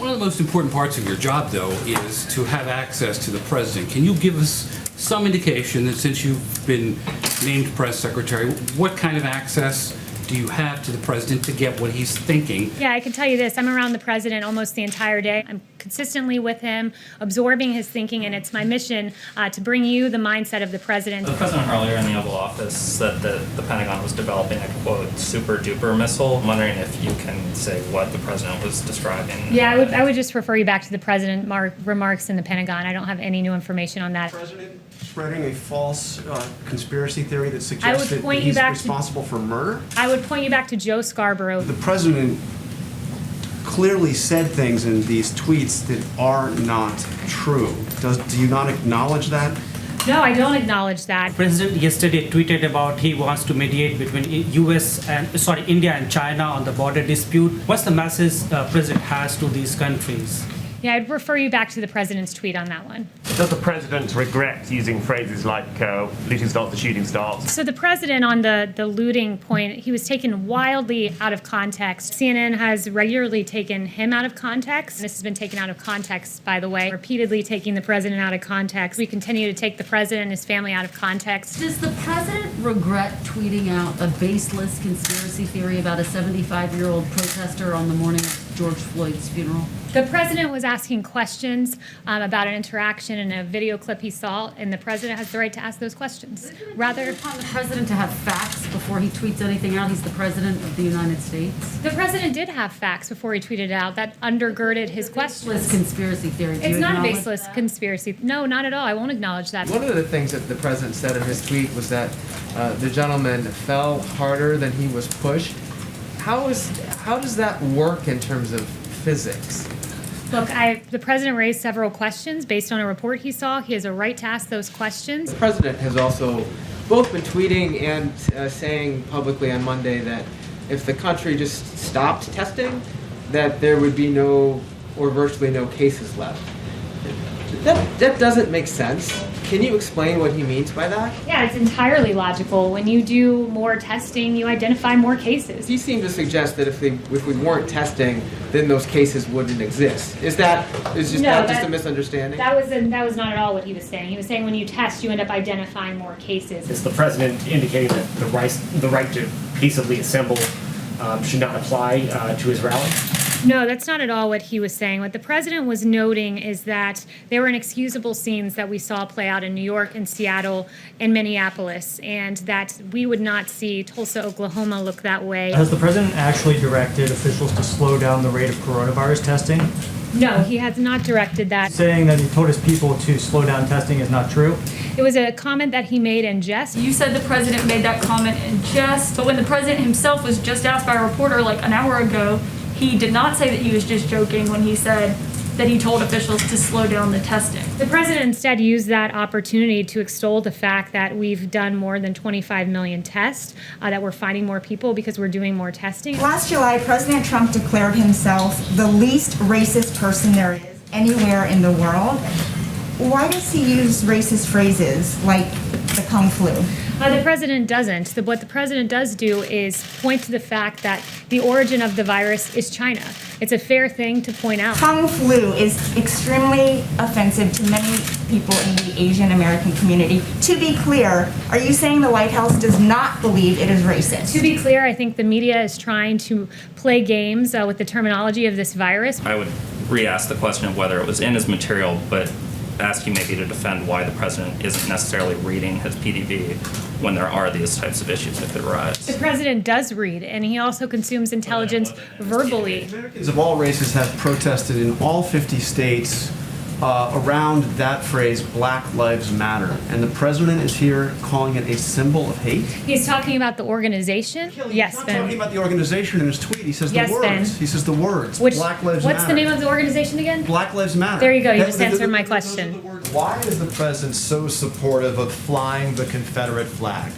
One of the most important parts of your job, though, is to have access to the president. Can you give us some indication that since you've been named press secretary, what kind of access do you have to the president to get what he's thinking? Yeah, I can tell you this. I'm around the president almost the entire day. I'm consistently with him, absorbing his thinking, and it's my mission to bring you the mindset of the president. The president earlier in the Oval Office said that the Pentagon was developing a, quote, super-duper missile. I'm wondering if you can say what the president was describing. Yeah, I would just refer you back to the president remarks in the Pentagon. I don't have any new information on that. The president spreading a false conspiracy theory that suggests that he's responsible for murder? I would point you back to Joe Scarborough. The president clearly said things in these tweets that are not true. Do you not acknowledge that? No, I don't acknowledge that. The president yesterday tweeted about he wants to mediate between India and China on the border dispute. What's the message president has to these countries? Yeah, I'd refer you back to the president's tweet on that one. Does the president regret using phrases like looting starts, the shooting starts? So the president on the looting point, he was taken wildly out of context. CNN has regularly taken him out of context. This has been taken out of context, by the way, repeatedly taking the president out of context. We continue to take the president and his family out of context. Does the president regret tweeting out a baseless conspiracy theory about a 75-year-old protester on the morning of George Floyd's funeral? The president was asking questions about an interaction in a video clip he saw, and the president has the right to ask those questions. Rather, upon the president to have facts before he tweets anything out, he's the president of the United States. The president did have facts before he tweeted it out that undergirded his questions. Baseless conspiracy theory. It's not a baseless conspiracy. No, not at all. I won't acknowledge that. One of the things that the president said in his tweet was that the gentleman fell harder than he was pushed. How does that work in terms of physics? Look, the president raised several questions based on a report he saw. He has a right to ask those questions. The president has also both been tweeting and saying publicly on Monday that if the country just stopped testing, that there would be no or virtually no cases left. That doesn't make sense. Can you explain what he means by that? Yeah, it's entirely logical. When you do more testing, you identify more cases. You seem to suggest that if we weren't testing, then those cases wouldn't exist. Is that just a misunderstanding? That was not at all what he was saying. He was saying when you test, you end up identifying more cases. Is the president indicating that the right to peaceably assemble should not apply to his rally? No, that's not at all what he was saying. What the president was noting is that there were inexcusable scenes that we saw play out in New York and Seattle and Minneapolis, and that we would not see Tulsa, Oklahoma look that way. Has the president actually directed officials to slow down the rate of coronavirus testing? No, he has not directed that. Saying that he told his people to slow down testing is not true? It was a comment that he made in jest. You said the president made that comment in jest, but when the president himself was just asked by a reporter like an hour ago, he did not say that he was just joking when he said that he told officials to slow down the testing. The president instead used that opportunity to extol the fact that we've done more than 25 million tests, that we're finding more people because we're doing more testing. Last July, President Trump declared himself the least racist person there is anywhere in the world. Why does he use racist phrases like the Kung flu? The president doesn't. What the president does do is point to the fact that the origin of the virus is China. It's a fair thing to point out. Kung flu is extremely offensive to many people in the Asian American community. To be clear, are you saying the White House does not believe it is racist? To be clear, I think the media is trying to play games with the terminology of this virus. I would re-ask the question of whether it was in his material, but ask you maybe to defend why the president isn't necessarily reading his PDV when there are these types of issues that could arise. The president does read, and he also consumes intelligence verbally. Americans of all races have protested in all 50 states around that phrase, Black Lives Matter. And the president is here calling it a symbol of hate? He's talking about the organization? Kayleigh, Yes, he's not Ben. talking about the organization in his tweet. He says Yes, the words. Ben. He says the words. Black Lives Matter. What's the name of the organization again? Black Lives Matter. There you go. You just answered my question. Why is the president so supportive of flying the Confederate flag?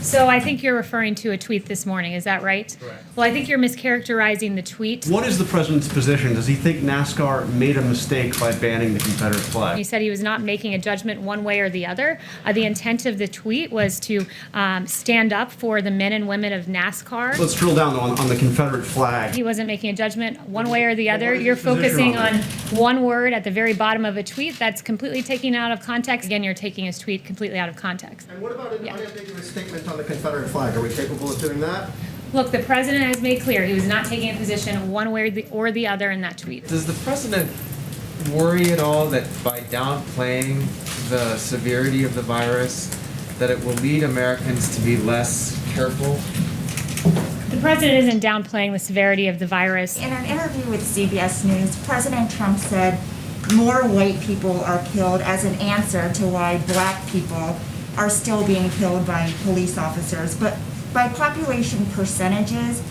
So I think you're referring to a tweet this morning, is that right? Correct. Well, I think you're mischaracterizing the tweet. What is the president's position? Does he think NASCAR made a mistake by banning the Confederate He flag? said he was not making a judgment one way or the other. The intent of the tweet was to stand up for the men and women of NASCAR. Let's drill down on the Confederate flag. He wasn't making a judgment one way or the other. what is You're his position focusing on on that? one word at the very bottom of a tweet that's completely taken out of context. Again, you're taking his tweet completely out of context. And what about an Yeah. unambiguous statement on the Confederate flag? Are we capable of doing that? Look, the president has made clear he was not taking a position one way or the other in that tweet. Does the president worry at all that by downplaying the severity of the virus, that it will lead Americans to be less careful? The president isn't downplaying the severity of the virus. In an interview with CBS News, President Trump said more white people are killed as an answer to why black people are still being killed by police officers. But by population percentages,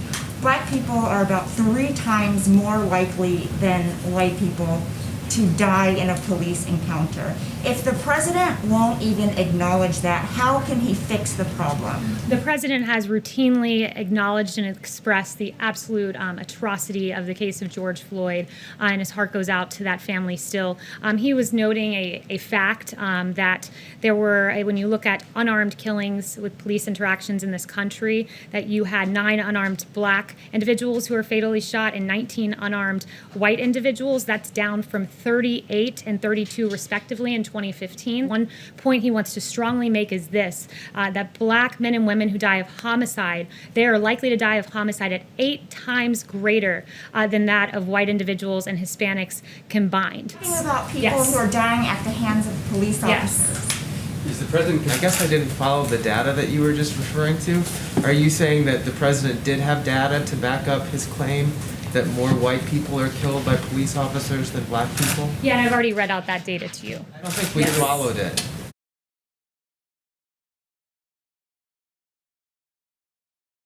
black people are about 3 times more likely than white people to die in a police encounter. If the president won't even acknowledge that, how can he fix the problem? The president has routinely acknowledged and expressed the absolute atrocity of the case of George Floyd, and his heart goes out to that family still. He was noting a fact that there were, when you look at unarmed killings with police interactions in this country, that you had 9 unarmed black individuals who were fatally shot and 19 unarmed white individuals. That's down from 38 and 32 respectively in 2015. One point he wants to strongly make is this, that black men and women who die of homicide, they are likely to die of homicide at 8 times greater than that of white individuals and Hispanics combined. Talking about people Yes. who are dying at the hands of police Yes. officers. Is the president, I guess I didn't follow the data that you were just referring to. Are you saying that the president did have data to back up his claim that more white people are killed by police officers than black people? Yeah, and I've already read out that data to you. I don't think we Yes. followed it.